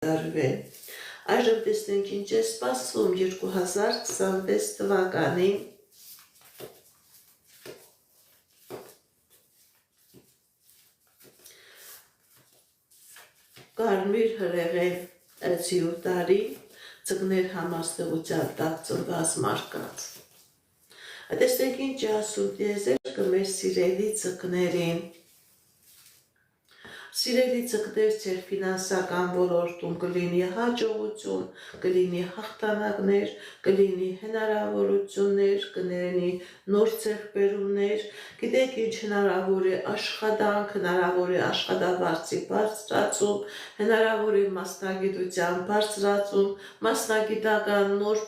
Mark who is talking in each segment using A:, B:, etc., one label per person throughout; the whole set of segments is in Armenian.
A: կատարվեն։ Այժմ տեսնենք ինչ է սպասվում 2026 թվականին։ Կարմիր հրեղեն ցիուտարի ծգներ համաստեղության տակ ծնված մարդկանց։ Տեսնենք ինչ է ասում տիեզերքը մեր սիրելի ծգներին։ Սիրելի ծգներ ձեր ֆինանսական ոլորտում կլինի հաջողություն, կլինի հաղթանակներ, կլինի հնարավորություններ, կլինի նոր ձեռքբերումներ, գիտեք ինչ հնարավոր է աշխատանք, հնարավոր է աշխատավարձի բարձրացում, հնարավոր է մասնագիտության բարձրացում, մասնագիտական նոր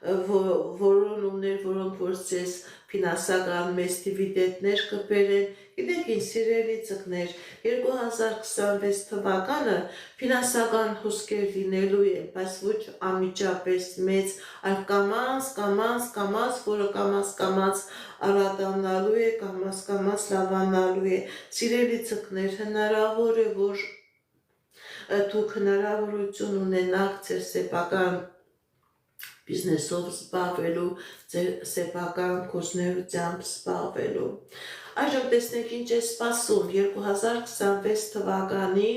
A: որոնումներ, որոնք որ ձեզ ֆինանսական մեծ դիվիդենտներ կբերեն։ Գիտեք ինչ սիրելի ծգներ, 2026 թվականը ֆինանսական հոսքեր լինելու է, բայց ոչ անմիջապես մեծ, այլ կամաց, որը կամաց արադանալու է, կամաց լավանալու է։ Սիրելի ծգներ, հնարավոր է, որ դուք հնարավորություն ունենաք ձեր սեփական բիզնեսով զբաղվելու, ձեր սեփական գործունեությամբ զբաղվելու։ Այժմ տեսնենք ինչ է սպասում 2026 թվականի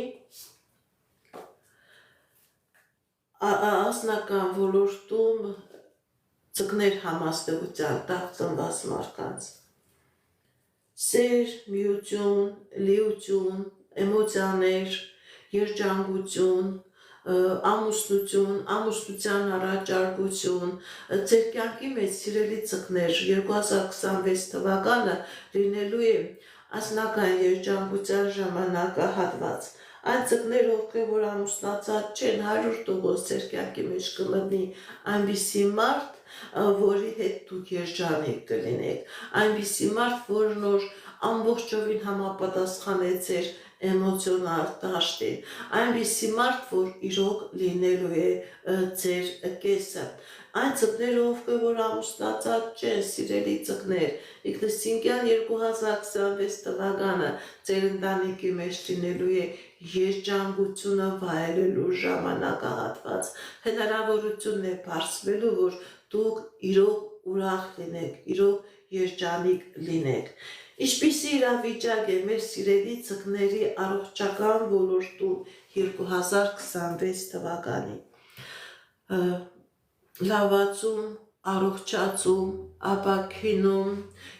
A: անձնական ոլորտում ծգներ համաստեղության տակ ծնված մարդկանց։ Սեր, միություն, լիություն, էմոցիաներ, երջանկություն, ամուսնություն, ամուսնության առաջարկություն, ձեր կյանքի մեջ սիրելի ծգներ 2026 թվականը լինելու է անձնական երջանկության ժամանակահատված։ Այն ծգներ, ովքեր որ ամուսնացած չեն, 100% ձեր կյանքի մեջ կմտնի այնպիսի մարդ, որի հետ դուք երջանիկ կլինեք, այնպիսի մարդ, որն որ ամբողջովին համապատասխան է ձեր էմոցիոնալ դաշտին, այնպիսի մարդ, որ իրոք լինելու է ձեր կեսը։ Այն ծգները, ովքեր որ ամուսնացած չեն, սիրելի ծգներ, ինքնըստինքյան 2026 թվականը ձեր ընտանիքի մեջ լինելու է երջանկությունը վայելելու ժամանակահատված, հնարավորություն է բարձվելու, որ դուք իրոք ուրախ լինեք, իրոք երջանիկ լինեք։ Ինչպիսի իրավիճակ է մեր սիրելի ծգների առողջական ոլորտում 2026 թվականին։ Լավացում, առողջացում, ապաքինում,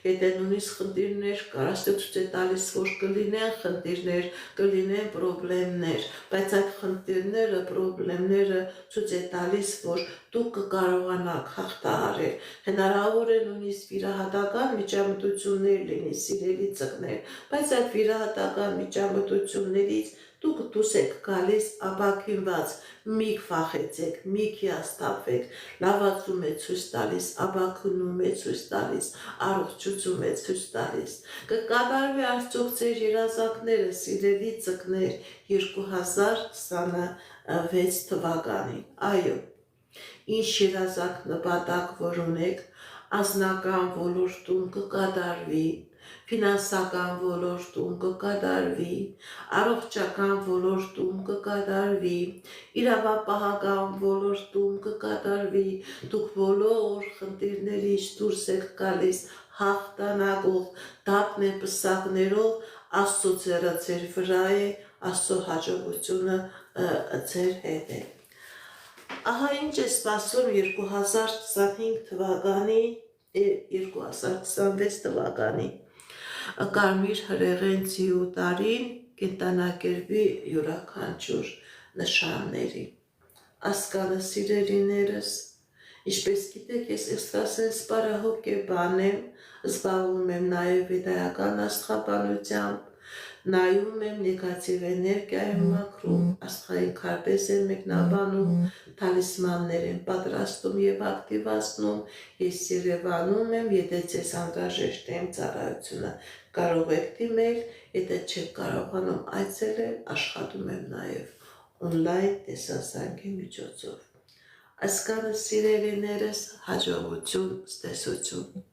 A: եթե նույնիսկ խնդիրներ կար, աստված ցույց է տալիս, որ կլինեն խնդիրներ, կլինեն պրոբլեմներ, բայց այդ խնդիրները, պրոբլեմները ցույց է տալիս, որ դուք կկարողանաք հաղթահարել։ Հնարավոր է նույնիսկ վիրահատական միջամտություններ լինի, սիրելի ծգներ, բայց այդ վիրահատական միջամտություններից դուք դուրս եք գալիս ապաքինված, մի վախեցեք, մի հիասթափվեք, լավացում է ցույց տալիս, ապաքինում է ցույց տալիս, առողջություն է ցույց տալիս։ Կկատարվի արդյոք ձեր երազանքները, սիրելի ծգներ 2026 թվականին։ Այո, ինչ երազանք նպատակ որ ունեք, անձնական ոլորտում կկատարվի, ֆինանսական ոլորտում կկատարվի, առողջական ոլորտում կկատարվի, իրավապահական ոլորտում կկատարվի, դուք բոլոր խնդիրներից դուրս եք գալիս հաղթանակով, դափնեպսակներով, Աստծո ձեռը ձեր վրա է, Աստծո հաջողությունը ձեր հետ է։ Ահա ինչ է սպասում 2025 թվականի, 2026 թվականի կարմիր հրեղեն ցիուտարին կենտանակերպի յուրաքանչյուր նշանների։ Ասկանը սիրելիներս, ինչպես գիտեք, ես էքստրասենս պարահոգեբան եմ, զբաղվում եմ նաև վեդայական աստղաբանությամբ, նայում եմ նեգատիվ էներգիա եմ մաքրում, աստղային քարտեզ եմ մեկնաբանում, թալիսմաններ եմ պատրաստում եւ ակտիվացնում, ես Երևանում եմ, եթե ձեզ անհրաժեշտ է իմ ծառայությունը, կարող եք դիմել, եթե չեք կարողանում այցելել, աշխատում եմ նաև օնլայն տեսազանգի միջոցով։ Այսքանը սիրելիներս, հաջողություն, ցտեսություն։